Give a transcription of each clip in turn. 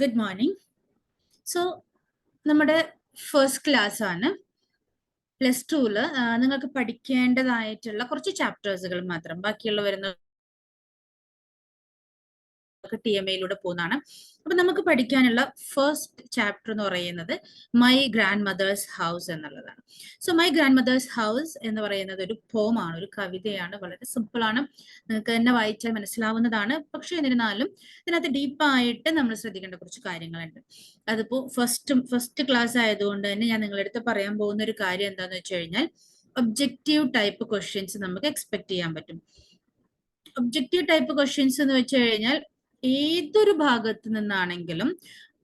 Good morning. So നമ്മുടെ first class ആണ്. +2 നിങ്ങൾക്ക് പഠിക്കേണ്ടതായിട്ടുള്ള കുറച്ച് ചാപ്റ്റേഴ്സുകൾ മാത്രം, ബാക്കിയുള്ള വരുന്ന TMA പോകുന്നതാണ്. അപ്പൊ നമുക്ക് പഠിക്കാനുള്ള ഫസ്റ്റ് ചാപ്റ്റർ എന്ന് പറയുന്നത് മൈ ഗ്രാൻഡ് മദേഴ്സ് ഹൗസ് എന്നുള്ളതാണ്. So my grand mothers house എന്ന് പറയുന്നത് ഒരു പോമാണ്, ഒരു കവിതയാണ്. വളരെ സിമ്പിൾ ആണ്, നിങ്ങൾക്ക് തന്നെ വായിച്ചാൽ മനസ്സിലാവുന്നതാണ്. പക്ഷെ എന്നിരുന്നാലും ഇതിനകത്ത് ഡീപ്പായിട്ട് നമ്മൾ ശ്രദ്ധിക്കേണ്ട കുറച്ച് കാര്യങ്ങളുണ്ട്. അതിപ്പോ ഫസ്റ്റ് ക്ലാസ് ആയതുകൊണ്ട് തന്നെ ഞാൻ നിങ്ങളുടെ അടുത്ത് പറയാൻ പോകുന്ന ഒരു കാര്യം എന്താന്ന് വെച്ച് കഴിഞ്ഞാൽ, ഒബ്ജക്റ്റീവ് ടൈപ്പ് ക്വസ്റ്റ്യൻസ് നമുക്ക് എക്സ്പെക്ട് ചെയ്യാൻ പറ്റും. ഒബ്ജക്റ്റീവ് ടൈപ്പ് ക്വസ്റ്റ്യൻസ് എന്ന് വെച്ച് കഴിഞ്ഞാൽ ഏതൊരു ഭാഗത്ത് നിന്നാണെങ്കിലും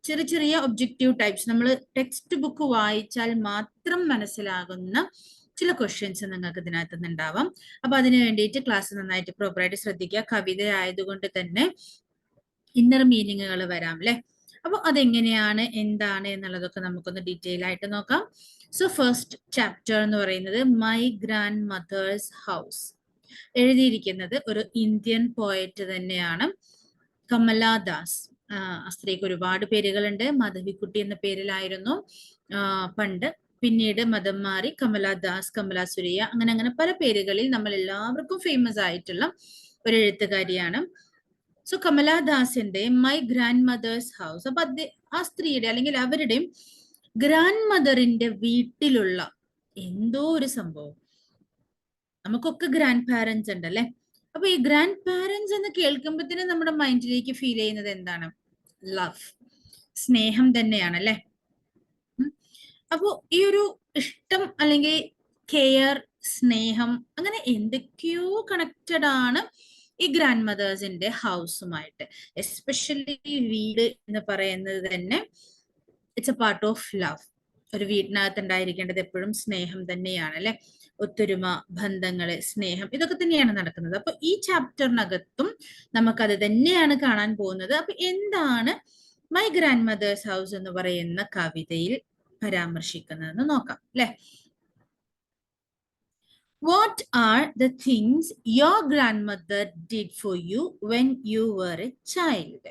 ചെറിയ ചെറിയ ഒബ്ജക്റ്റീവ് ടൈപ്സ്, നമ്മൾ ടെക്സ്റ്റ് ബുക്ക് വായിച്ചാൽ മാത്രം മനസ്സിലാകുന്ന ചില ക്വസ്റ്റ്യൻസ് നിങ്ങൾക്ക് ഇതിനകത്ത് നിന്നുണ്ടാവാം. അപ്പൊ അതിന് വേണ്ടിയിട്ട് ക്ലാസ് നന്നായിട്ട് പ്രോപ്പറായിട്ട് ശ്രദ്ധിക്കുക. കവിത ആയതുകൊണ്ട് തന്നെ ഇന്നർ മീനിങ്ങുകൾ വരാം അല്ലെ. അപ്പൊ അതെങ്ങനെയാണ്, എന്താണ് എന്നുള്ളതൊക്കെ നമുക്കൊന്ന് ഡീറ്റെയിൽ ആയിട്ട് നോക്കാം. സോ ഫസ്റ്റ് ചാപ്റ്റർ എന്ന് പറയുന്നത് മൈ ഗ്രാൻഡ് മദേഴ്സ് ഹൗസ്. എഴുതിയിരിക്കുന്നത് ഒരു ഇന്ത്യൻ പോയറ്റ് തന്നെയാണ്, കമല ദാസ്. ആ സ്ത്രീക്ക് ഒരുപാട് പേരുകളുണ്ട്. മാധവിക്കുട്ടി എന്ന പേരിലായിരുന്നു പണ്ട്. പിന്നീട് മതം മാറി കമല ദാസ്, കമല സുരയ്യ, അങ്ങനെ അങ്ങനെ പല പേരുകളിൽ നമ്മൾ എല്ലാവർക്കും ഫേമസ് ആയിട്ടുള്ള ഒരു എഴുത്തുകാരിയാണ്. സോ കമല ദാസിന്റെ മൈ ഗ്രാൻഡ് മദേഴ്സ് ഹൗസ്. അപ്പൊ ആ സ്ത്രീയുടെ അല്ലെങ്കിൽ അവരുടെയും ഗ്രാൻഡ് മദറിന്റെ വീട്ടിലുള്ള എന്തോ ഒരു സംഭവം. നമുക്കൊക്കെ ഗ്രാൻഡ് പാരന്റ്സ് ഉണ്ടല്ലേ. അപ്പൊ ഈ ഗ്രാൻഡ് പാരന്റ്സ് എന്ന് കേൾക്കുമ്പോഴത്തേനും നമ്മുടെ മൈൻഡിലേക്ക് ഫീൽ ചെയ്യുന്നത് എന്താണ്? ലവ്, സ്നേഹം തന്നെയാണ് അല്ലെ. അപ്പോ ഈ ഒരു ഇഷ്ടം അല്ലെങ്കിൽ കെയർ, സ്നേഹം, അങ്ങനെ എന്തൊക്കെയോ കണക്റ്റഡ് ആണ് ഈ ഗ്രാൻഡ് മദേഴ്സിന്റെ ഹൗസുമായിട്ട്. എസ്പെഷ്യലി വീട് എന്ന് പറയുന്നത് തന്നെ it's A part of love. ഒരു വീടിനകത്ത് ഉണ്ടായിരിക്കേണ്ടത് എപ്പോഴും സ്നേഹം തന്നെയാണ് അല്ലെ. ഒത്തൊരുമ, ബന്ധങ്ങള്, സ്നേഹം, ഇതൊക്കെ തന്നെയാണ് നടക്കുന്നത്. അപ്പൊ ഈ ചാപ്റ്ററിനകത്തും നമുക്കത് തന്നെയാണ് കാണാൻ പോകുന്നത്. അപ്പൊ എന്താണ് മൈ ഗ്രാൻഡ് മദേഴ്സ് ഹൗസ് എന്ന് പറയുന്ന കവിതയിൽ പരാമർശിക്കുന്നതെന്ന് നോക്കാം അല്ലെ. What are the things your grandmother did for you when you were a child?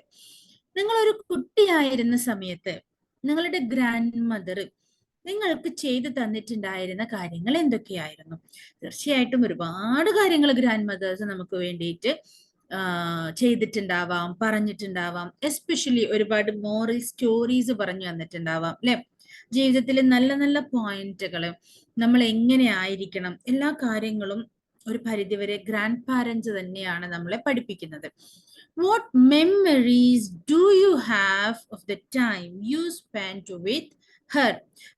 നിങ്ങളൊരു കുട്ടിയായിരുന്ന സമയത്ത് നിങ്ങളുടെ ഗ്രാൻഡ് മദർ നിങ്ങൾക്ക് ചെയ്തു തന്നിട്ടുണ്ടായിരുന്ന കാര്യങ്ങൾ എന്തൊക്കെയായിരുന്നു? തീർച്ചയായിട്ടും ഒരുപാട് കാര്യങ്ങൾ ഗ്രാൻഡ് മദേഴ്സ് നമുക്ക് വേണ്ടിയിട്ട് ചെയ്തിട്ടുണ്ടാവാം, പറഞ്ഞിട്ടുണ്ടാവാം. എസ്പെഷ്യലി ഒരുപാട് മോറൽ സ്റ്റോറീസ് പറഞ്ഞു തന്നിട്ടുണ്ടാവാം അല്ലെ. ജീവിതത്തിൽ നല്ല നല്ല പോയിന്റുകൾ, നമ്മൾ എങ്ങനെ ആയിരിക്കണം, എല്ലാ കാര്യങ്ങളും ഒരു പരിധിവരെ ഗ്രാൻഡ് പാരന്റ്സ് തന്നെയാണ് നമ്മളെ പഠിപ്പിക്കുന്നത്. What memories do you have of the time you spent with her?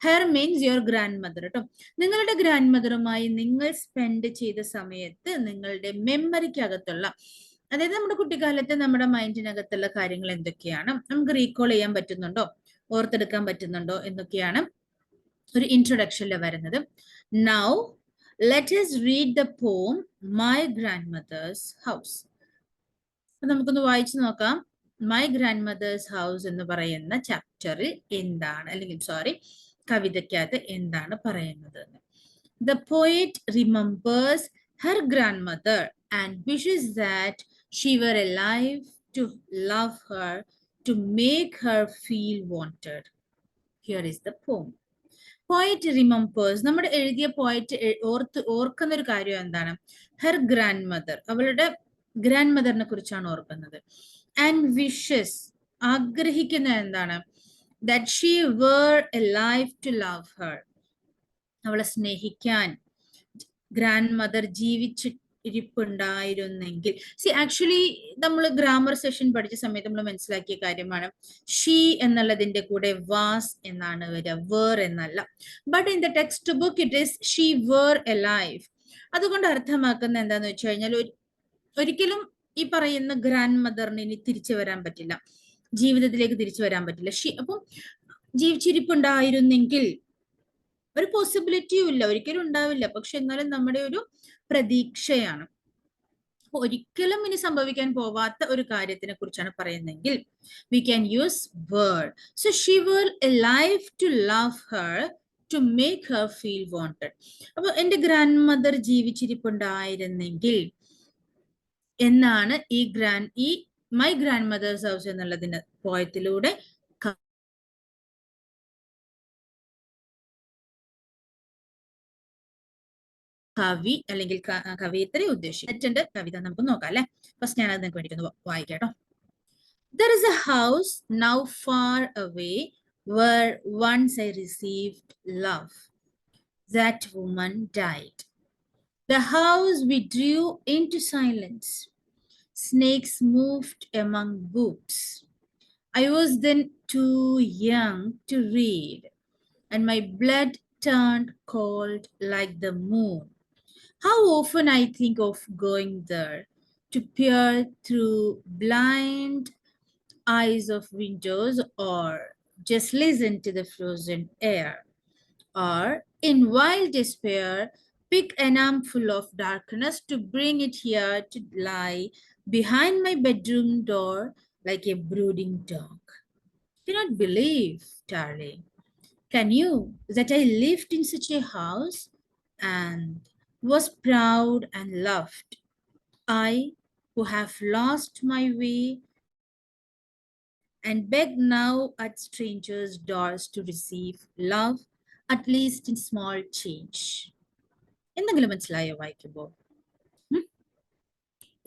Her means your grandmother കേട്ടോ. നിങ്ങളുടെ ഗ്രാൻഡ് മദറുമായി നിങ്ങൾ സ്പെൻഡ് ചെയ്ത സമയത്ത് നിങ്ങളുടെ മെമ്മറിക്കകത്തുള്ള, അതായത് നമ്മുടെ കുട്ടിക്കാലത്ത് നമ്മുടെ മൈൻഡിനകത്തുള്ള കാര്യങ്ങൾ എന്തൊക്കെയാണ്, നമുക്ക് റീകോൾ ചെയ്യാൻ പറ്റുന്നുണ്ടോ, ഓർത്തെടുക്കാൻ പറ്റുന്നുണ്ടോ എന്നൊക്കെയാണ് ഒരു ഇൻട്രൊഡക്ഷനിൽ വരുന്നത്. Now let us read the poem My Grandmother's House. നമുക്കൊന്ന് വായിച്ചു നോക്കാം. മൈ ഗ്രാൻഡ് മദേഴ്സ് ഹൗസ് എന്ന് പറയുന്ന ചാപ്റ്ററിൽ എന്താണ്, അല്ലെങ്കിൽ കവിതയ്ക്കകത്ത് എന്താണ് പറയുന്നത്? The poet remembers her grandmother and wishes that she were alive to love her, to make her feel wanted. Here is the poem. Poet remembers. നമ്മുടെ എഴുതിയ പോയറ്റ് ഓർക്കുന്ന ഒരു കാര്യം എന്താണ്? ഹെർ ഗ്രാൻഡ് മദർ, അവളുടെ ഗ്രാൻഡ് മദറിനെ കുറിച്ചാണ് ഓർക്കുന്നത്. ആൻഡ് വിഷസ്, ആഗ്രഹിക്കുന്നത് എന്താണ്? That she were alive to love her, അവളെ സ്നേഹിക്കാൻ ഗ്രാൻഡ് മദർ ജീവിച്ചിരിപ്പുണ്ടായിരുന്നെങ്കിൽ. ആക്ച്വലി നമ്മൾ ഗ്രാമർ സെഷൻ പഠിച്ച സമയത്ത് നമ്മൾ മനസ്സിലാക്കിയ കാര്യമാണ്, ഷീ എന്നുള്ളതിന്റെ കൂടെ വാസ് എന്നാണ് വരിക, വേർ എന്നല്ല. But in the textbook it is she were alive. അതുകൊണ്ട് അർത്ഥമാക്കുന്ന എന്താന്ന് വെച്ച് കഴിഞ്ഞാൽ, ഒരിക്കലും ഈ പറയുന്ന ഗ്രാൻഡ് മദറിന് ഇനി തിരിച്ചു വരാൻ പറ്റില്ല, ജീവിതത്തിലേക്ക് തിരിച്ചു വരാൻ പറ്റില്ല. അപ്പം ജീവിച്ചിരിപ്പുണ്ടായിരുന്നെങ്കിൽ ഒരു പോസിബിലിറ്റിയും ഇല്ല, ഒരിക്കലും ഉണ്ടാവില്ല. പക്ഷെ എന്നാലും നമ്മുടെ ഒരു പ്രതീക്ഷയാണ്. ഒരിക്കലും ഇനി സംഭവിക്കാൻ പോവാത്ത ഒരു കാര്യത്തിനെ കുറിച്ചാണ് പറയുന്നതെങ്കിൽ we can use were. So she were alive to love her, to make her feel wanted. അപ്പൊ എന്റെ ഗ്രാൻഡ് മദർ ജീവിച്ചിരിപ്പുണ്ടായിരുന്നെങ്കിൽ എന്നാണ് ഈ മൈ ഗ്രാൻഡ് മദേഴ്സ് ഹൗസ് എന്നുള്ളതിന് പോയത്തിലൂടെ കവി അല്ലെങ്കിൽ കവിയത്രി ഉദ്ദേശിച്ചിട്ടുണ്ട്. കവിത നമുക്ക് നോക്കാം അല്ലെ. ഫസ്റ്റ് ഞാനത് നിങ്ങൾക്ക് വേണ്ടിയിട്ടൊന്ന് വായിക്കാട്ടോ. There is a house now far away where once I received love. That woman died. The house withdrew into silence. Snakes moved among books. I was then too young to read, and my blood turned cold like the moon. How often I think of going there to peer through blind eyes of windows, or just listen to the frozen air, or in wild despair pick an armful of darkness to bring it here to lie behind my bedroom door like a brooding dog. Cannot believe, darling, can you, that I lived in such a house and was proud and loved? I, who have lost my way and beg now at strangers' doors to receive love, at least in small change. എന്തെങ്കിലും മനസ്സിലായോ വായിക്കുമ്പോൾ?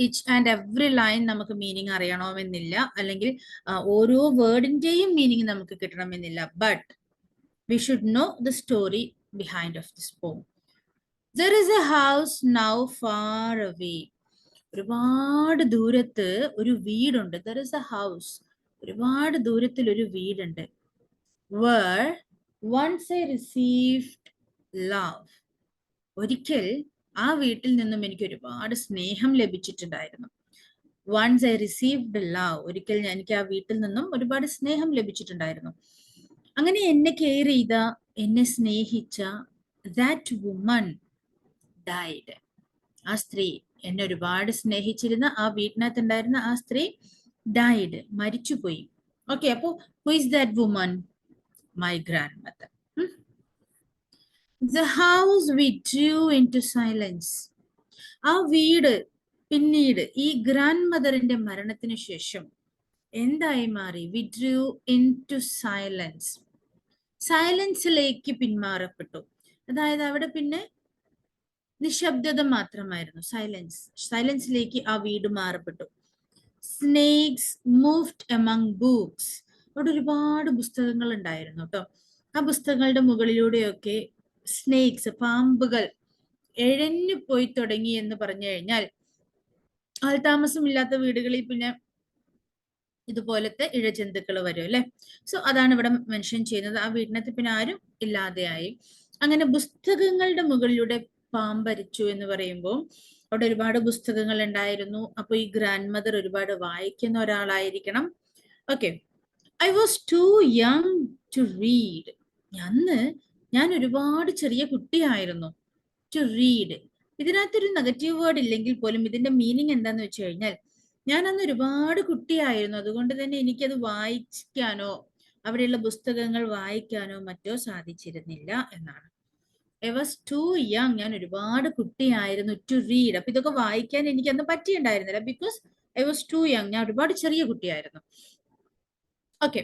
Each and every line നമുക്ക് meaning അറിയണമെന്നില്ല, അല്ലെങ്കിൽ ഓരോ വേർഡിന്റെയും meaning നമുക്ക് കിട്ടണമെന്നില്ല. But we should know the story behind of this poem. There is a house now far away. ഒരുപാട് ദൂരത്ത് ഒരു വീടുണ്ട്. There is a house. ഒരുപാട് ദൂരത്തിൽ ഒരു വീടുണ്ട്. Where once I received love. ഒരിക്കൽ ആ വീട്ടിൽ നിന്നും എനിക്ക് ഒരുപാട് സ്നേഹം ലഭിച്ചിട്ടുണ്ടായിരുന്നു. Once I received love. ഒരിക്കൽ എനിക്ക് ആ വീട്ടിൽ നിന്നും ഒരുപാട് സ്നേഹം ലഭിച്ചിട്ടുണ്ടായിരുന്നു. അങ്ങനെ എന്നെ കെയർ ചെയ്ത, എന്നെ സ്നേഹിച്ച that woman died. ആ സ്ത്രീ, എന്നെ ഒരുപാട് സ്നേഹിച്ചിരുന്ന ആ വീട്ടിനകത്ത് ഉണ്ടായിരുന്ന ആ സ്ത്രീ died, മരിച്ചുപോയി. ഓക്കെ, അപ്പോ who is that woman? My grandmother. The house withdrew into silence. ആ വീട് പിന്നീട് ഈ ഗ്രാൻഡ് മദറിന്റെ മരണത്തിന് ശേഷം എന്തായി മാറി? withdrew into silence. സൈലൻസിലേക്ക് പിന്മാറപ്പെട്ടു. അതായത് അവിടെ പിന്നെ നിശബ്ദത മാത്രമായിരുന്നു. സൈലൻസിലേക്ക് ആ വീട് മാറപ്പെട്ടു. Snakes moved among books. അവിടെ ഒരുപാട് പുസ്തകങ്ങൾ ഉണ്ടായിരുന്നു കേട്ടോ. ആ പുസ്തകങ്ങളുടെ മുകളിലൂടെയൊക്കെ സ്നേക്സ്, പാമ്പുകൾ എഴഞ്ഞു പോയി തുടങ്ങി എന്ന് പറഞ്ഞു കഴിഞ്ഞാൽ, ആൾതാമസമില്ലാത്ത വീടുകളിൽ പിന്നെ ഇതുപോലത്തെ ഇഴജന്തുക്കൾ വരും അല്ലെ. സോ അതാണ് ഇവിടെ മെൻഷൻ ചെയ്യുന്നത്. ആ വീടിനകത്ത് പിന്നെ ആരും ഇല്ലാതെയായി. അങ്ങനെ പുസ്തകങ്ങളുടെ മുകളിലൂടെ പാമ്പരിച്ചു എന്ന് പറയുമ്പോൾ അവിടെ ഒരുപാട് പുസ്തകങ്ങൾ ഉണ്ടായിരുന്നു. അപ്പൊ ഈ ഗ്രാൻഡ് മദർ ഒരുപാട് വായിക്കുന്ന ഒരാളായിരിക്കണം. Okay, I was too young to read. അന്ന് ഞാൻ ഒരുപാട് ചെറിയ കുട്ടിയായിരുന്നു. ടു റീഡ്, ഇതിനകത്തൊരു നെഗറ്റീവ് വേർഡ് ഇല്ലെങ്കിൽ പോലും ഇതിന്റെ മീനിങ് എന്താന്ന് വെച്ച് കഴിഞ്ഞാൽ, ഞാൻ അന്ന് ഒരുപാട് കുട്ടിയായിരുന്നു. അതുകൊണ്ട് തന്നെ എനിക്കത് വായിക്കാനോ അവിടെയുള്ള പുസ്തകങ്ങൾ വായിക്കാനോ മറ്റോ സാധിച്ചിരുന്നില്ല എന്നാണ്. ഐ വാസ് ടു യങ്, ഞാൻ ഒരുപാട് കുട്ടിയായിരുന്നു ടു റീഡ്. അപ്പൊ ഇതൊക്കെ വായിക്കാൻ എനിക്ക് അന്ന് പറ്റിയിട്ടുണ്ടായിരുന്നില്ല. Because I was too young, ഞാൻ ഒരുപാട് ചെറിയ കുട്ടിയായിരുന്നു. Okay,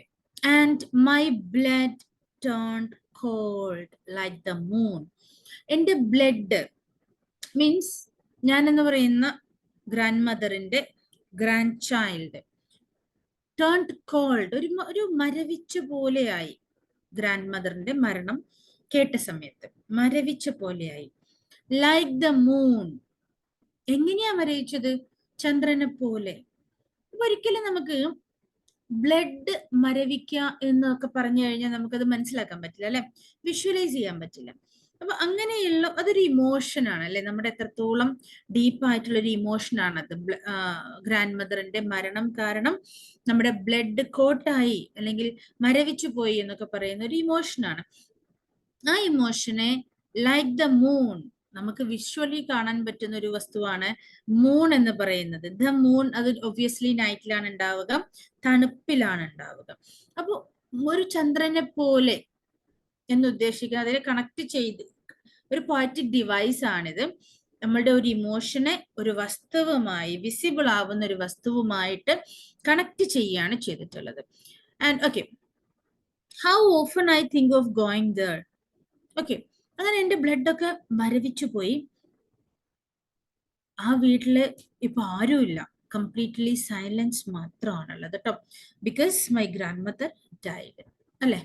and my blood turned cold like the moon. എന്റെ ബ്ലഡ് മീൻസ് ഞാൻ എന്ന് പറയുന്ന ഗ്രാൻഡ് മദറിന്റെ ഗ്രാൻഡ് ചൈൽഡ്. ടേൺഡ് കോൾഡ്, ഒരു മരവിച്ച പോലെയായി. ഗ്രാൻഡ് മദറിന്റെ മരണം കേട്ട സമയത്ത് മരവിച്ച പോലെയായി. ലൈക്ക് ദ മൂൺ, എങ്ങനെയാ മരവിച്ചത്? ചന്ദ്രനെ പോലെ. ഒരിക്കലും നമുക്ക് ബ്ലഡ് മരവിക്കുക എന്നൊക്കെ പറഞ്ഞു കഴിഞ്ഞാൽ നമുക്കത് മനസ്സിലാക്കാൻ പറ്റില്ല അല്ലെ, വിഷ്വലൈസ് ചെയ്യാൻ പറ്റില്ല. അപ്പൊ അങ്ങനെയുള്ള അതൊരു ഇമോഷൻ ആണ് അല്ലെ, നമ്മുടെ എത്രത്തോളം ഡീപ്പായിട്ടുള്ള ഒരു ഇമോഷൻ ആണ് അത്. ഗ്രാൻഡ് മദറിന്റെ മരണം കാരണം നമ്മുടെ ബ്ലഡ് കോട്ടായി അല്ലെങ്കിൽ മരവിച്ചു പോയി എന്നൊക്കെ പറയുന്ന ഒരു ഇമോഷനാണ്. ആ ഇമോഷനെ ലൈക്ക് ദ മൂൺ, നമുക്ക് വിഷ്വലി കാണാൻ പറ്റുന്ന ഒരു വസ്തുവാണ് മൂൺ എന്ന് പറയുന്നത്. ദ മൂൺ, അത് ഒബ്വിയസ്ലി നൈറ്റിലാണ് ഉണ്ടാവുക, തണുപ്പിലാണ് ഉണ്ടാവുക. അപ്പൊ ഒരു ചന്ദ്രനെ പോലെ എന്ന് ഉദ്ദേശിക്കുന്നത് അതിനെ കണക്ട് ചെയ്ത് ഒരു പോയറ്റിക് ഡിവൈസ് ആണിത്. നമ്മളുടെ ഒരു ഇമോഷനെ ഒരു വസ്തുവുമായി, വിസിബിൾ ആവുന്ന ഒരു വസ്തുവുമായിട്ട് കണക്ട് ചെയ്യാണ് ചെയ്തിട്ടുള്ളത്. And okay, how often I think of going there. Okay, അങ്ങനെ എന്റെ ബ്ലഡ് ഒക്കെ മരവിച്ചു പോയി. ആ വീട്ടില് ഇപ്പൊ ആരുമില്ല, കംപ്ലീറ്റ്ലി സൈലൻസ് മാത്രമാണുള്ളത് കേട്ടോ, because my grand mother died അല്ലെ.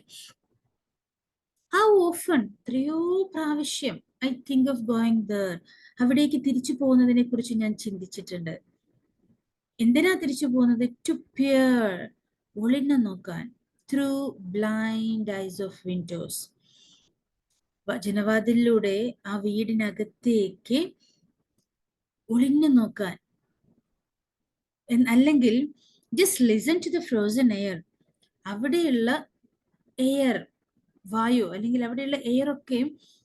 ഹൗ ഓഫൺ, എത്രയോ പ്രാവശ്യം I think of going there, അവിടേക്ക് തിരിച്ചു പോകുന്നതിനെ കുറിച്ച് ഞാൻ ചിന്തിച്ചിട്ടുണ്ട്. എന്തിനാ തിരിച്ചു പോകുന്നത്? ടു പിയർ, ഒളിഞ്ഞു നോക്കാൻ, through blind eyes of windows, ജനവാതിലൂടെ ആ വീടിനകത്തേക്ക് ഒളിഞ്ഞു നോക്കാൻ, അല്ലെങ്കിൽ just listen to the frozen air, അവിടെയുള്ള എയർ, വായു അല്ലെങ്കിൽ അവിടെയുള്ള എയർ ഒക്കെ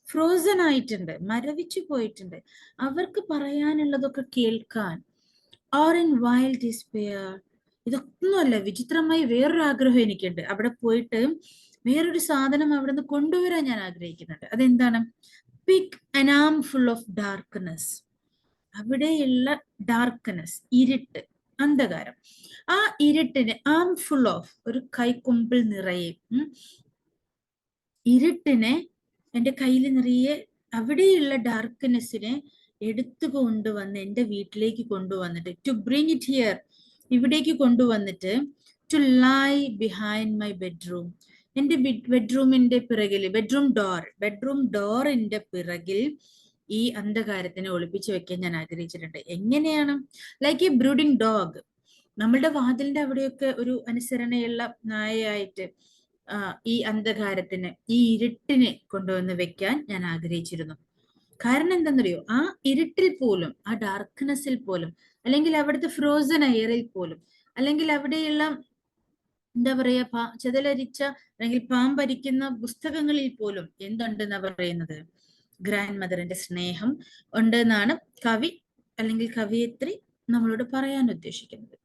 ഫ്രോസൺ ആയിട്ടുണ്ട്, മരവിച്ചു പോയിട്ടുണ്ട്, അവർക്ക് പറയാനുള്ളതൊക്കെ കേൾക്കാൻ. ഓർ ഇൻ വൈൽഡ് ഡിസ്പെയർ, ഇതൊന്നുമല്ല, വിചിത്രമായി വേറൊരു ആഗ്രഹം എനിക്കുണ്ട്. അവിടെ പോയിട്ട് വേറൊരു സാധനം അവിടെ നിന്ന് കൊണ്ടുവരാൻ ഞാൻ ആഗ്രഹിക്കുന്നുണ്ട്. അതെന്താണ്? Pick an armful of darkness, അവിടെയുള്ള ഡാർക്ക്നെസ്, ഇരുട്ട്, അന്ധകാരം, ആ ഇരുട്ടിനെ, ആം ഫുൾ ഓഫ്, ഒരു കൈക്കുമ്പിൾ നിറയെ ഇരുട്ടിനെ എൻ്റെ കയ്യിൽ നിറയെ, അവിടെയുള്ള ഡാർക്ക്നെസ്സിനെ എടുത്തു കൊണ്ടുവന്ന് എൻ്റെ വീട്ടിലേക്ക് കൊണ്ടുവന്നിട്ട്, ടു ബ്രിങ് ഇറ്റ് ഹിയർ, ഇവിടേക്ക് കൊണ്ടുവന്നിട്ട്, to lie behind my bedroom, എൻ്റെ ബെഡ്റൂമിന്റെ പിറകിൽ, ബെഡ്റൂം ഡോറിന്റെ പിറകിൽ ഈ അന്ധകാരത്തിനെ ഒളിപ്പിച്ചു വെക്കാൻ ഞാൻ ആഗ്രഹിച്ചിട്ടുണ്ട്. എങ്ങനെയാണ്? ലൈക്ക് എ ബ്രൂഡിംഗ് ഡോഗ്, നമ്മളുടെ വാതിലിന്റെ അവിടെയൊക്കെ ഒരു അനുസരണയുള്ള നായയായിട്ട് ഈ അന്ധകാരത്തിന്, ഈ ഇരുട്ടിനെ കൊണ്ടുവന്ന് വെക്കാൻ ഞാൻ ആഗ്രഹിച്ചിരുന്നു. കാരണം എന്താണെന്നറിയോ? ആ ഇരുട്ടിൽ പോലും, ആ ഡാർക്ക്നെസ്സിൽ പോലും, അല്ലെങ്കിൽ അവിടുത്തെ ഫ്രോസൺ എയറിൽ പോലും, അല്ലെങ്കിൽ അവിടെയുള്ള എന്താ പറയാ, ചെതലരിച്ച അല്ലെങ്കിൽ പാമ്പരിക്കുന്ന പുസ്തകങ്ങളിൽ പോലും എന്തുണ്ടെന്നാ പറയുന്നത്? ഗ്രാൻഡ് മദറിന്റെ സ്നേഹം ഉണ്ട് എന്നാണ് കവി അല്ലെങ്കിൽ കവിയത്രി നമ്മളോട് പറയാൻ ഉദ്ദേശിക്കുന്നത്.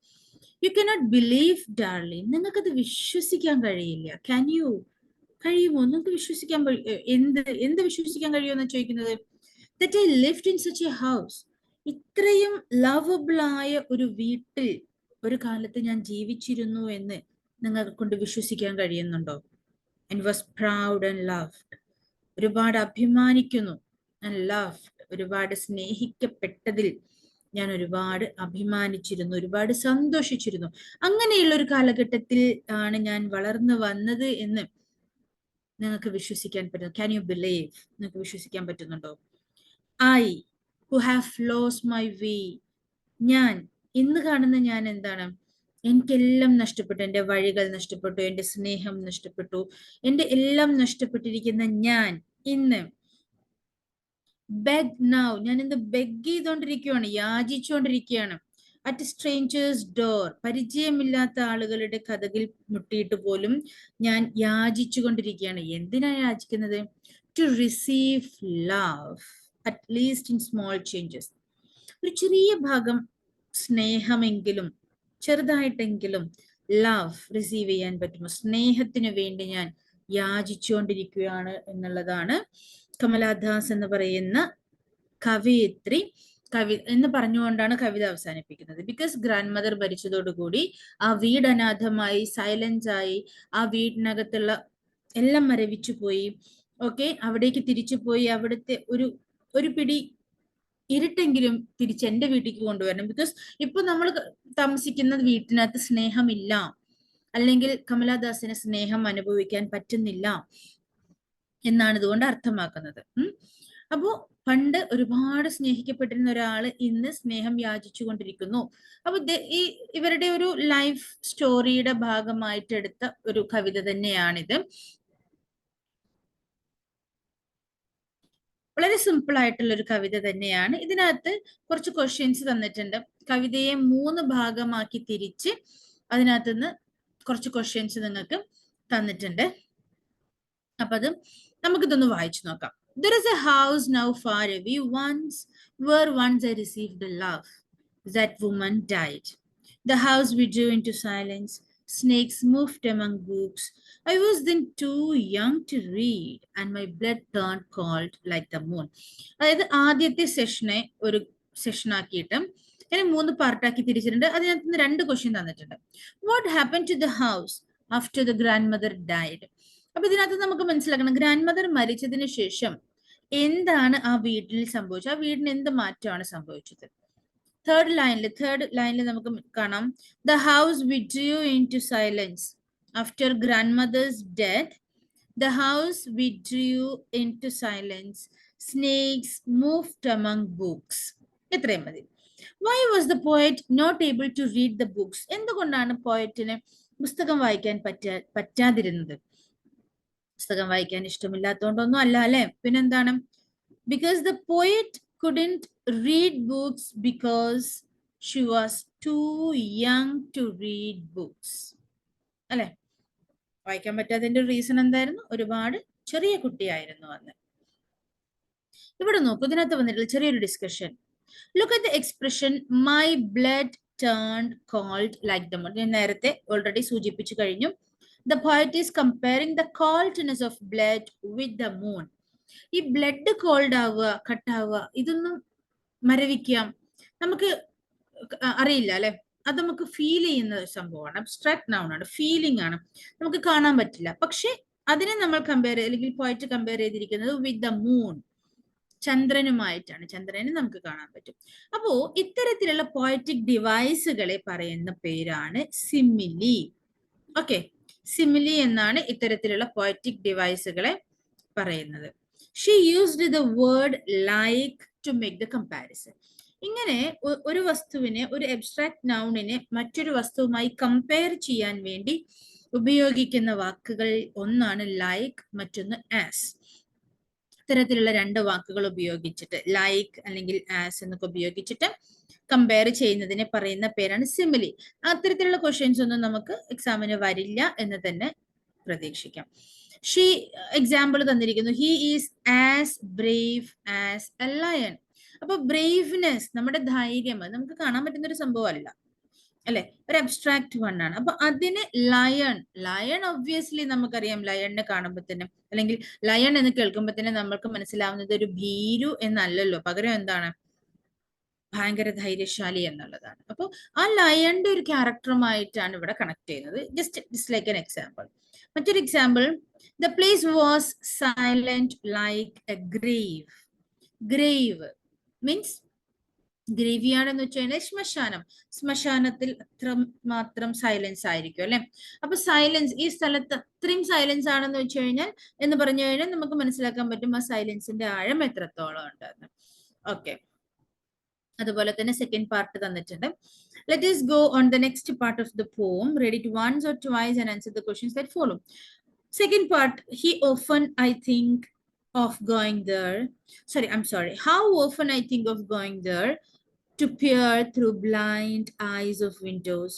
യു കനോട്ട് ബിലീവ് ഡാർലിംഗ്, നിങ്ങൾക്കത് വിശ്വസിക്കാൻ കഴിയില്ല. Can you? കഴിയുമോ? നിങ്ങൾക്ക് വിശ്വസിക്കാൻ എന്ത് വിശ്വസിക്കാൻ കഴിയുമെന്ന് ചോദിക്കുന്നത്? That I lived in such A house, ഇത്രയും ലവബിൾ ആയ ഒരു വീട്ടിൽ ഒരു കാലത്ത് ഞാൻ ജീവിച്ചിരുന്നു എന്ന് നിങ്ങൾക്ക് കൊണ്ട് വിശ്വസിക്കാൻ കഴിയുന്നുണ്ടോ? And was proud and loved, ഒരുപാട് അഭിമാനിക്കുന്നു, ആൻഡ് ലവ്ഡ്, ഒരുപാട് സ്നേഹിക്കപ്പെട്ടതിൽ ഞാൻ ഒരുപാട് അഭിമാനിച്ചിരുന്നു, ഒരുപാട് സന്തോഷിച്ചിരുന്നു. അങ്ങനെയുള്ള ഒരു കാലഘട്ടത്തിൽ ആണ് ഞാൻ വളർന്നു വന്നത് എന്ന് നിങ്ങൾക്ക് വിശ്വസിക്കാൻ പറ്റുന്നു? Can you believe? നിങ്ങൾക്ക് വിശ്വസിക്കാൻ പറ്റുന്നുണ്ടോ? I who have lost my way, ഞാൻ, ഇന്ന് കാണുന്ന ഞാൻ എന്താണ്? എനിക്കെല്ലാം നഷ്ടപ്പെട്ടു, എൻ്റെ വഴികൾ നഷ്ടപ്പെട്ടു, എൻ്റെ സ്നേഹം നഷ്ടപ്പെട്ടു, എൻ്റെ എല്ലാം നഷ്ടപ്പെട്ടിരിക്കുന്ന ഞാൻ ഇന്ന്, ബെഗ് നൗ, ഞാൻ ഇന്ന് ബെഗ് ചെയ്തുകൊണ്ടിരിക്കുകയാണ്, യാചിച്ചുകൊണ്ടിരിക്കുകയാണ്, അറ്റ് സ്ട്രേഞ്ചേഴ്സ് ഡോർ, പരിചയമില്ലാത്ത ആളുകളുടെ കതകിൽ മുട്ടിയിട്ട് പോലും ഞാൻ യാചിച്ചു കൊണ്ടിരിക്കുകയാണ്. എന്തിനാ യാചിക്കുന്നത്? To receive love, at least in small changes, ഒരു ചെറിയ ഭാഗം സ്നേഹമെങ്കിലും, ചെറുതായിട്ടെങ്കിലും ലവ് റിസീവ് ചെയ്യാൻ പറ്റുമോ? സ്നേഹത്തിന് വേണ്ടി ഞാൻ യാചിച്ചുകൊണ്ടിരിക്കുകയാണ് എന്നുള്ളതാണ് കമലാദാസ് എന്ന് പറയുന്ന കവയിത്രി എന്ന് പറഞ്ഞുകൊണ്ടാണ് കവിത അവസാനിപ്പിക്കുന്നത്. ബിക്കോസ് ഗ്രാൻഡ് മദർ മരിച്ചതോടുകൂടി ആ വീട് അനാഥമായി, സൈലൻസ് ആയി, ആ വീടിനകത്തുള്ള എല്ലാം മരവിച്ചു പോയി. ഓക്കെ, അവിടേക്ക് തിരിച്ചു പോയി അവിടുത്തെ ഒരു പിടി ഇരുട്ടെങ്കിലും തിരിച്ച് എൻ്റെ വീട്ടിലേക്ക് കൊണ്ടുവരണം. ബിക്കോസ് ഇപ്പൊ നമ്മൾ താമസിക്കുന്ന വീട്ടിനകത്ത് സ്നേഹമില്ല, അല്ലെങ്കിൽ കമലാദാസിന് സ്നേഹം അനുഭവിക്കാൻ പറ്റുന്നില്ല എന്നാണ് ഇതുകൊണ്ട് അർത്ഥമാക്കുന്നത്. അപ്പോ പണ്ട് ഒരുപാട് സ്നേഹിക്കപ്പെട്ടിരുന്ന ഒരാള് ഇന്ന് സ്നേഹം യാചിച്ചു കൊണ്ടിരിക്കുന്നു. അപ്പൊ ഇവരുടെ ഒരു ലൈഫ് സ്റ്റോറിയുടെ ഭാഗമായിട്ട് എടുത്ത ഒരു കവിത തന്നെയാണിത്. വളരെ സിമ്പിൾ ആയിട്ടുള്ള ഒരു കവിത തന്നെയാണ്. ഇതിനകത്ത് കുറച്ച് ക്വസ്റ്റ്യൻസ് തന്നിട്ടുണ്ട്. കവിതയെ 3 ഭാഗമാക്കി തിരിച്ച് അതിനകത്ത് നിന്ന് കുറച്ച് ക്വസ്റ്റ്യൻസ് നിങ്ങൾക്ക് തന്നിട്ടുണ്ട്. അപ്പൊ അത് നമുക്കിതൊന്ന് വായിച്ചു നോക്കാം. There is a house now far away, where once I received a love. That woman died. The house withdrew into silence. Snakes moved among books. I was then too young to read, and my blood turned cold like the moon. അതായത് ആദ്യത്തെ സെഷനെ ഒരു സെഷനാക്കിയിട്ട് അതിനെ 3 പാർട്ടാക്കി തിരിച്ചിട്ടുണ്ട്. അതിനകത്ത് നിന്ന് 2 question തന്നിട്ടുണ്ട്. What happen to the house after the grandmother died? അപ്പൊ ഇതിനകത്ത് നമുക്ക് മനസ്സിലാക്കണം, ഗ്രാൻഡ് മദർ മരിച്ചതിന് ശേഷം എന്താണ് ആ വീട്ടിൽ സംഭവിച്ചത്, ആ വീടിന് എന്ത് മാറ്റമാണ് സംഭവിച്ചത്. തേർഡ് ലൈനിൽ നമുക്ക് കാണാം, the house withdrew into silence after grandmother's death. The house withdrew into silence. Snakes moved among books. ഇത്രയും മതി. Why was the poet not able to read the books? എന്തുകൊണ്ടാണ് പോയറ്റിന് പുസ്തകം വായിക്കാൻ പറ്റാതിരുന്നത്? പുസ്തകം വായിക്കാൻ ഇഷ്ടമില്ലാത്തതുകൊണ്ടൊന്നും അല്ല അല്ലെ, പിന്നെന്താണ്? Because the poet couldn't read books because she was too young to read books. അല്ലെ, വായിക്കാൻ പറ്റാത്തതിന്റെ റീസൺ എന്തായിരുന്നു? ഒരുപാട് ചെറിയ കുട്ടിയായിരുന്നു അന്ന്. ഇവിടെ നോക്കൂ, ഇതിനകത്ത് വന്നിട്ടുള്ള ചെറിയൊരു discussion. Look at the expression my blood turned cold like the moon. ഞാൻ നേരത്തെ ഓൾറെഡി സൂചിപ്പിച്ചു കഴിഞ്ഞു. The poet is comparing the coldness of blood with the moon. ഈ ബ്ലഡ് കോൾഡ് ആവുക, കട്ടാവുക, ഇതൊന്നും മരവിക്കാം നമുക്ക് അറിയില്ല അല്ലെ. അത് നമുക്ക് ഫീൽ ചെയ്യുന്ന സംഭവമാണ്. അബ്സ്ട്രാക്ട് നൗൺ ആണ്, ഫീലിംഗ് ആണ്, നമുക്ക് കാണാൻ പറ്റില്ല. പക്ഷെ അതിനെ നമ്മൾ കമ്പയർ അല്ലെങ്കിൽ പോയിറ്റ് കമ്പയർ ചെയ്തിരിക്കുന്നത് വിത്ത് ദ മൂൺ, ചന്ദ്രനുമായിട്ടാണ്. ചന്ദ്രനെ നമുക്ക് കാണാൻ പറ്റും. അപ്പോ ഇത്തരത്തിലുള്ള പോയറ്റിക് ഡിവൈസുകളെ പറയുന്ന പേരാണ് സിമിലി. ഓക്കെ, സിമിലി എന്നാണ് ഇത്തരത്തിലുള്ള പോയറ്റിക് ഡിവൈസുകളെ പറയുന്നത്. She used the word like to make the comparison. ഇങ്ങനെ ഒരു വസ്തുവിനെ, ഒരു അബ്സ്ട്രാക്ട് നൗണിനെ മറ്റൊരു വസ്തുവുമായി കമ്പയർ ചെയ്യാൻ വേണ്ടി ഉപയോഗിക്കുന്ന വാക്കുകൾ ഒന്നാണ് ലൈക്ക്, മറ്റൊന്ന് ആസ്. ഇത്തരത്തിലുള്ള രണ്ട് വാക്കുകൾ ഉപയോഗിച്ചിട്ട്, ലൈക്ക് അല്ലെങ്കിൽ ആസ് എന്നൊക്കെ ഉപയോഗിച്ചിട്ട് കമ്പയർ ചെയ്യുന്നതിനെ പറയുന്ന പേരാണ് സിമിലി. അത്തരത്തിലുള്ള ക്വസ്റ്റ്യൻസ് ഒന്നും നമുക്ക് എക്സാമിന് വരില്ല എന്ന് തന്നെ പ്രതീക്ഷിക്കാം. ഷീ എക്സാമ്പിൾ തന്നിരിക്കുന്നു, he is as Brave as A lion. അപ്പൊ ബ്രേവ്നെസ്, നമ്മുടെ ധൈര്യം, അത് നമുക്ക് കാണാൻ പറ്റുന്ന ഒരു സംഭവമല്ല അല്ലെ, ഒരു അബ്സ്ട്രാക്ട് വൺ ആണ്. അപ്പൊ അതിന് ലയൺ ഒബ്വിയസ്ലി നമുക്കറിയാം, ലയണിനെ കാണുമ്പോൾ തന്നെ അല്ലെങ്കിൽ ലയൺ എന്ന് കേൾക്കുമ്പോൾ തന്നെ നമ്മൾക്ക് മനസ്സിലാവുന്നത് ഒരു ഭീരു എന്നല്ലല്ലോ, പകരം എന്താണ്? ഭയങ്കര ധൈര്യശാലി എന്നുള്ളതാണ്. അപ്പൊ ആ ലയണിന്റെ ഒരു ക്യാരക്ടറുമായിട്ടാണ് ഇവിടെ കണക്ട് ചെയ്യുന്നത്. Just like an example. മറ്റൊരു example, the place was silent like a grave. Grave means graveyard എന്ന് വെച്ച് കഴിഞ്ഞാൽ ശ്മശാനം. ശ്മശാനത്തിൽ അത്ര മാത്രം സൈലൻസ് ആയിരിക്കും അല്ലെ. അപ്പൊ സൈലൻസ്, ഈ സ്ഥലത്ത് അത്രയും സൈലൻസ് ആണെന്ന് വെച്ച് കഴിഞ്ഞാൽ, എന്ന് പറഞ്ഞു കഴിഞ്ഞാൽ നമുക്ക് മനസ്സിലാക്കാൻ പറ്റും ആ സൈലൻസിന്റെ ആഴം എത്രത്തോളം ഉണ്ടെന്ന്. ഓക്കെ, അതുപോലെ തന്നെ സെക്കൻഡ് പാർട്ട് തന്നിട്ടുണ്ട്. Let us go on the next part of the poem. Read it once or twice and answer the questions that follow. Second part, he often I think of going there. How often I think of going there to peer through blind eyes of windows,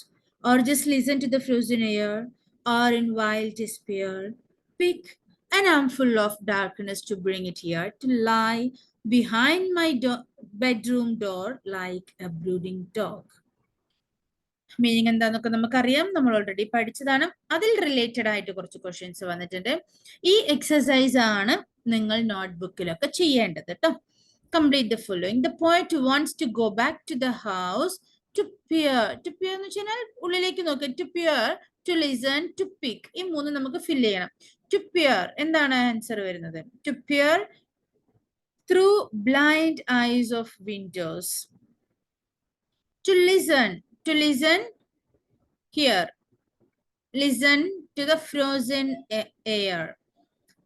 or just listen to the frozen air, or in wild despair pick an armful of darkness to bring it here, to lie behind my bedroom door like a brooding dog. Meaning എന്താന്നൊക്കെ നമുക്കറിയാം, നമ്മൾ already പഠിച്ചതാണ്. അതിൽ related ആയിട്ട് കുറച്ച് questions വന്നിട്ടുണ്ട്. ഈ exercise ആണ് നിങ്ങൾ നോട്ട്ബുക്കിലൊക്കെ ചെയ്യേണ്ടത് കേട്ടോ. Complete the following. The poet wants to go back to the house to peer. To peer എന്ന് വെച്ചാൽ ഉള്ളിലേക്ക് നോക്കുക. To peer, to listen, to pick. ഈ മൂന്ന് നമുക്ക് ഫിൽ ചെയ്യണം. To peer എന്താണ് ആൻസർ വരുന്നത്? To peer through blind eyes of windows. To listen here. Listen to the frozen air.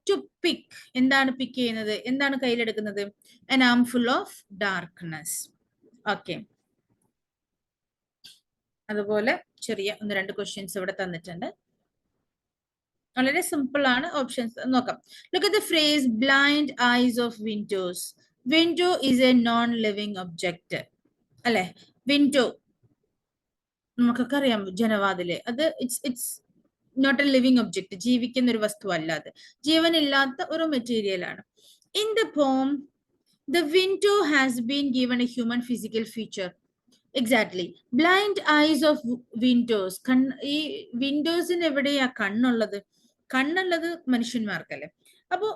To pick, എന്താണ് പിക്ക് ചെയ്യുന്നത്? എന്താണ് കയ്യിലെടുക്കുന്നത്? An armful of darkness. Okay, അതുപോലെ ചെറിയ ഒന്ന് രണ്ട് ക്വസ്റ്റ്യൻസ് ഇവിടെ തന്നിട്ടുണ്ട്. വളരെ സിമ്പിൾ ആണ്. ഓപ്ഷൻസ് നോക്കാം. Look at the phrase blind eyes of windows. Window is a non-living object അല്ലെ. വിൻഡോ നമുക്കൊക്കെ അറിയാം, ജനവാതില്, അത് it's not a living object, ജീവിക്കുന്ന ഒരു വസ്തു അല്ല, അത് ജീവനില്ലാത്ത ഒരു മെറ്റീരിയൽ ആണ്. In the poem the window has been given a human physical feature. Exactly. Blind eyes of windows. ഈ വിൻഡോസിന് എവിടെയാ കണ്ണുള്ളത്? കണ്ണുള്ളത് മനുഷ്യന്മാർക്കല്ലേ. അപ്പോ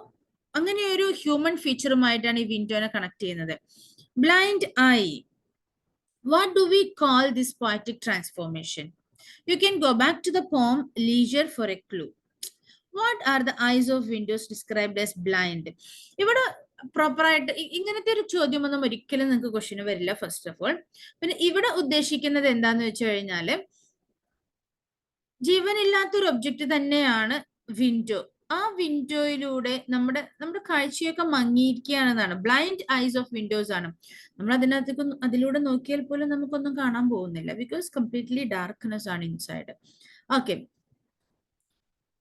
അങ്ങനെ ഒരു ഹ്യൂമൻ ഫീച്ചറുമായിട്ടാണ് ഈ വിൻഡോനെ കണക്ട് ചെയ്യുന്നത്. Blind I. What do we call this poetic transformation? You can go back to the poem Leisure for a clue. What are the eyes of windows described as blind? ഇവിടെ പ്രോപ്പറായിട്ട് ഇങ്ങനത്തെ ഒരു ചോദ്യമൊന്നും ഒരിക്കലും നിങ്ങൾക്ക് question വരില്ല first of all. പിന്നെ ഇവിടെ ഉദ്ദേശിക്കുന്നത് എന്താന്ന് വെച്ച് കഴിഞ്ഞാല് ജീവനില്ലാത്തൊരു ഒബ്ജക്റ്റ് തന്നെയാണ് വിൻഡോ. ആ വിൻഡോയിലൂടെ നമ്മുടെ കാഴ്ചയൊക്കെ മങ്ങിയിരിക്കുകയാണെന്നാണ്. ബ്ലൈൻഡ് ഐസ് ഓഫ് വിൻഡോസ് ആണ്. നമ്മൾ അതിലൂടെ നോക്കിയാൽ പോലും നമുക്കൊന്നും കാണാൻ പോകുന്നില്ല, ബിക്കോസ് കംപ്ലീറ്റ്ലി ഡാർക്ക്നെസ് ആണ് inside. Okay,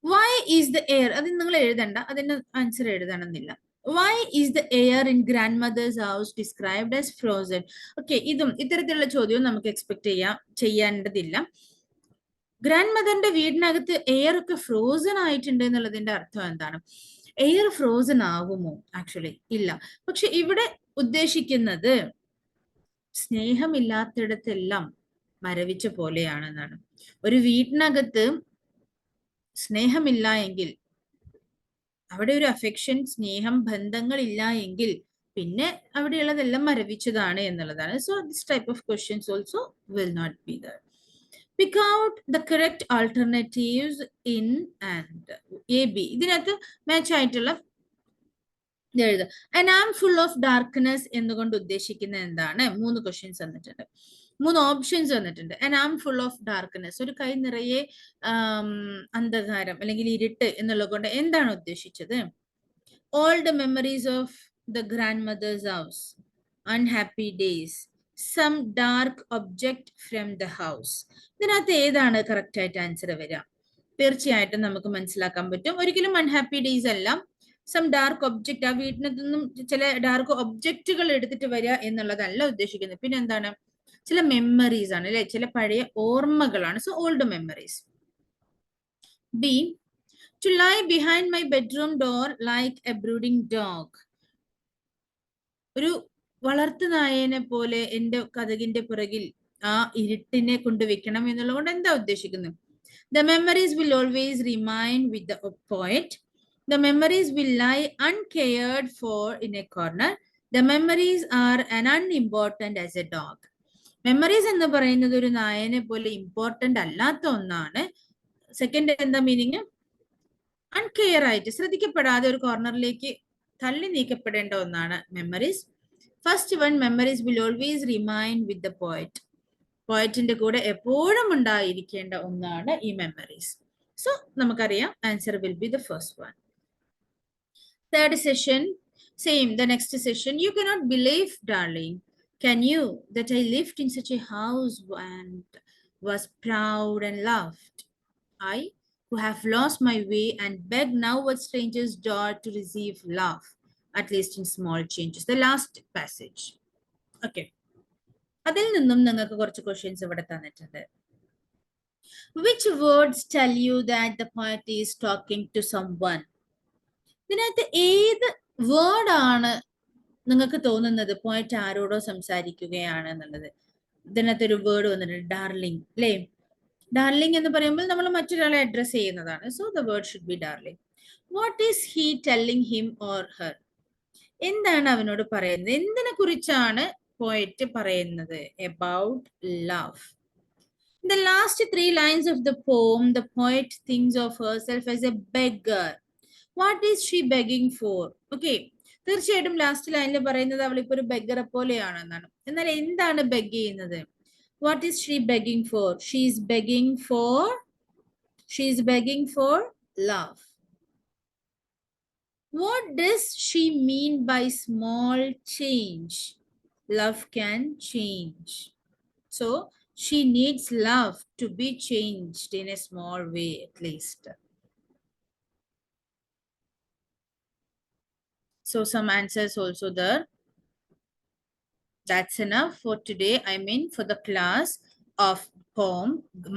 why is the air, അത് നിങ്ങൾ എഴുതണ്ട, അതിന് ആൻസർ എഴുതണമെന്നില്ല. Why is the air in grand mothers house described as frozen? Okay, ഇത്തരത്തിലുള്ള ചോദ്യവും നമുക്ക് എക്സ്പെക്ട് ചെയ്യേണ്ടതില്ല. ഗ്രാൻഡ് മദറിന്റെ വീടിനകത്ത് എയർ ഒക്കെ ഫ്രോസൺ ആയിട്ടുണ്ട് എന്നുള്ളതിന്റെ അർത്ഥം എന്താണ്? എയർ ഫ്രോസൺ ആവുമോ? ആക്ച്വലി ഇല്ല. പക്ഷെ ഇവിടെ ഉദ്ദേശിക്കുന്നത് സ്നേഹമില്ലാത്തിടത്തെല്ലാം മരവിച്ച പോലെയാണെന്നാണ്. ഒരു വീട്ടിനകത്ത് സ്നേഹമില്ല എങ്കിൽ, അവിടെ ഒരു അഫെക്ഷൻ, സ്നേഹം, ബന്ധങ്ങൾ ഇല്ല എങ്കിൽ പിന്നെ അവിടെയുള്ളതെല്ലാം മരവിച്ചതാണ് എന്നുള്ളതാണ്. So this type of questions also will not be there. Pick out the correct alternatives in and A, B. ഇതിനകത്ത് മാച്ച് ആയിട്ടുള്ള എഴുതുക. And I'm full of darkness എന്നുകൊണ്ട് ഉദ്ദേശിക്കുന്നത് എന്താണ്? 3 ക്വസ്റ്റ്യൻസ് തന്നിട്ടുണ്ട്, 3 ഓപ്ഷൻസ് തന്നിട്ടുണ്ട്. And I'm full of darkness, ഒരു കൈ നിറയെ അന്ധകാരം അല്ലെങ്കിൽ ഇരുട്ട് എന്നുള്ളത് കൊണ്ട് എന്താണ് ഉദ്ദേശിച്ചത്? All the memories of the grandmother's house, unhappy days, some dark object from the house. ഇതിനകത്ത് ഏതാണ് കറക്റ്റ് ആയിട്ട് ആൻസർ വരിക? തീർച്ചയായിട്ടും നമുക്ക് മനസ്സിലാക്കാൻ പറ്റും, ഒരിക്കലും അൺഹാപ്പി ഡേയ്സ് അല്ല. സം ഡാർക്ക് ഒബ്ജക്റ്റ്, ആ വീട്ടിനകത്ത് നിന്നും ചില ഡാർക്ക് ഒബ്ജക്റ്റുകൾ എടുത്തിട്ട് വരിക എന്നുള്ളതല്ല ഉദ്ദേശിക്കുന്നത്. പിന്നെ എന്താണ്? ചില മെമ്മറീസ് ആണ് അല്ലെ, ചില പഴയ ഓർമ്മകളാണ്. So old memories. B, to lie behind my bedroom door like a brooding dog. ഒരു വളർത്തു നായനെ പോലെ എന്റെ കതകിന്റെ പുറകിൽ ആ ഇരുട്ടിനെ കൊണ്ടുവെക്കണം എന്നുള്ളത് എന്താ ഉദ്ദേശിക്കുന്നത്? The memories will always remain with the poet. The memories will lie uncared for in a corner. The memories are an unimportant as a dog. Memories എന്ന് പറയുന്നത് ഒരു നായനെ പോലെ ഇമ്പോർട്ടന്റ് അല്ലാത്ത ഒന്നാണ്. സെക്കൻഡ് എന്താ മീനിങ്? അൺകെയർ ആയിട്ട്, ശ്രദ്ധിക്കപ്പെടാതെ ഒരു കോർണറിലേക്ക് തള്ളി നീക്കപ്പെടേണ്ട ഒന്നാണ് memories. First one, memories will always remain with the poet. പോയറ്റിന്റെ കൂടെ എപ്പോഴും ഉണ്ടായിരിക്കേണ്ട ഒന്നാണ് ഈ മെമ്മറീസ്. സോ നമുക്കറിയാം answer will be the first one. Third session, same, the next session. You cannot believe, darling, can you, that I lived in such a house and was proud and loved. I, who have lost my way and beg now at strangers' door to receive love, at least in small changes. The last passage. Okay. അതിൽ നിന്നും നിങ്ങൾക്ക് കുറച്ച് questions ഇവിടെ തന്നിട്ടുണ്ട്. Which words tell you that the poet is talking to someone? ഇതിനകത്ത് ഏത് വേർഡാണ് നിങ്ങൾക്ക് തോന്നുന്നത് പോയറ്റ് ആരോടോ സംസാരിക്കുകയാണ് എന്നുള്ളത്? ഇതിനകത്ത് ഒരു വേർഡ് വന്നിട്ടുണ്ട്, ഡാർലിംഗ് അല്ലേ? ഡാർലിംഗ് എന്ന് പറയുമ്പോൾ നമ്മൾ മറ്റൊരാളെ അഡ്രസ് ചെയ്യുന്നതാണ്. So the word should be darling. What is he telling him or her? എന്താണ് അവനോട് പറയുന്നത്? എന്തിനെ കുറിച്ചാണ് പോയറ്റ് പറയുന്നത്? About love. In the last 3 lines of the poem, the poet thinks of herself as a beggar. What is she begging for? Okay, തീർച്ചയായിട്ടും last ലൈനിൽ പറയുന്നത് അവളിപ്പോ ഒരു ബെഗറെ പോലെയാണെന്നാണ്. എന്നാൽ എന്താണ് ബെഗ് ചെയ്യുന്നത്? What is she begging for? She is begging for love. What does she mean by small change? Love can change. So she needs love to be changed in a small way at least. So some answers also there. That's enough for today. I mean for the class of poem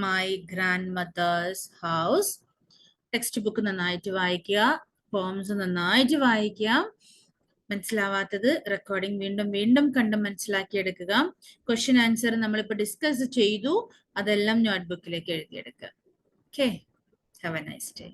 My Grandmother's House. Textbook നന്നായിട്ട് വായിക്കുക, poems നന്നായിട്ട് വായിക്കുക. മനസ്സിലാവാത്തത് recording വീണ്ടും വീണ്ടും കണ്ട് മനസ്സിലാക്കിയെടുക്കുക. Question answer നമ്മളിപ്പോൾ ഡിസ്കസ് ചെയ്തു, അതെല്ലാം നോട്ട്ബുക്കിലേക്ക് എഴുതിയെടുക്കുക. Okay, have a nice day.